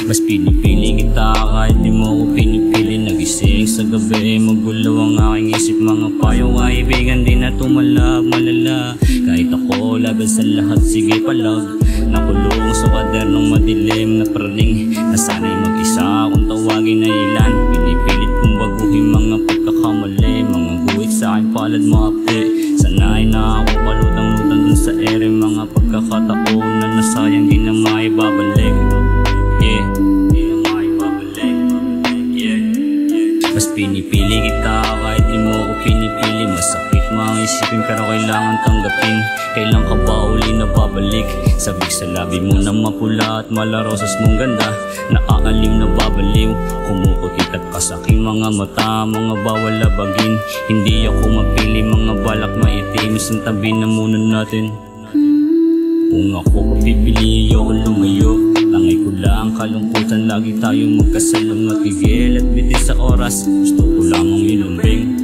Mas pinipili kita kahit di mo ko pinipili. Nagising sa gabi, magulo ang aking isip. Mga payo kaibigan, di na tumalag malala. Kahit ako laban sa lahat, sige palag. Nakulong sa kwadernong madilim na praning. Nasanay mag-isa kung tawagin na ilan. Pinipilit kong baguhin mga pagkakamali. Mga guhit sa aking palad maapti. Sanay na ako palutang-lutang dun sa ere. Mga pagkakataon na nasayang di na maibabalik. Mas pinipili kita kahit di mo ako pinipili. Masakit mga isipin pero kailangan tanggapin. Kailan ka ba uli na babalik? Sabik sa labi mo na mapula at malarosas mong ganda. Naaalim na babaliw, kumukutit at kasaking mga mata. Mga bawal labagin, hindi ako mapili. Mga balak maitim, isang tabi na muna natin. Kung ako pipili, ayoko lumayo. Tangay ko lang kalungkutan, lagi tayong magkasalong natigil at bitin sa oras. Gusto ko lamang ilumbing.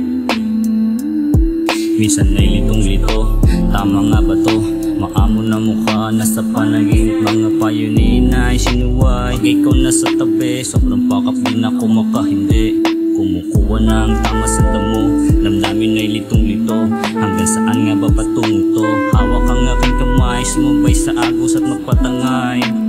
Minsan ay litong-lito, tama nga ba to? Maamo na mukha, nasa panaginip. Mga payo ni inay, sinuway. Pag ikaw nasa tabi, sobrang pakap din ako makahindi. Kumukuha na ang tama sa damo, damdamin ay litong-lito. Hanggang saan nga ba patungo to? Hawak ang aking kamay, sumabay sa agos at magpatangay.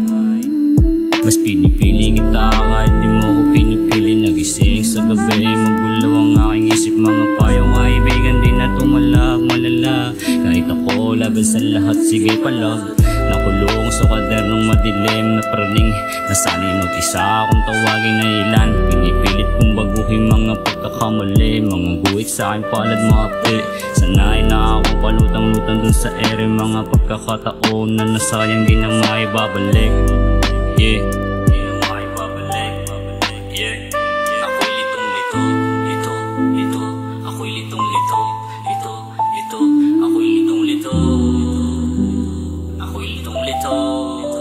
Mas pinipili kita kahit di mo ko pinipili. Nagising sa gabi, magulo ang aking isip. Mga payong kaibigan, di na tumalag malala. Kahit ako laban sa lahat, sige palag. Nakulong sa kwadernong madilim na praning. Nasanay mag-isa kung tawagin na ilan. Pinipilit kong baguhin mga pagkakamali. Mga guhit sa aking palad maapti. Sanay na akong palutang-lutang dun sa ere. Mga pagkakataon na nasayang di na maibabalik. Di na maibabalik. Ako'y litong-lito. Ako'y litong-lito. Ako'y litong-lito. Ako'y litong-lito.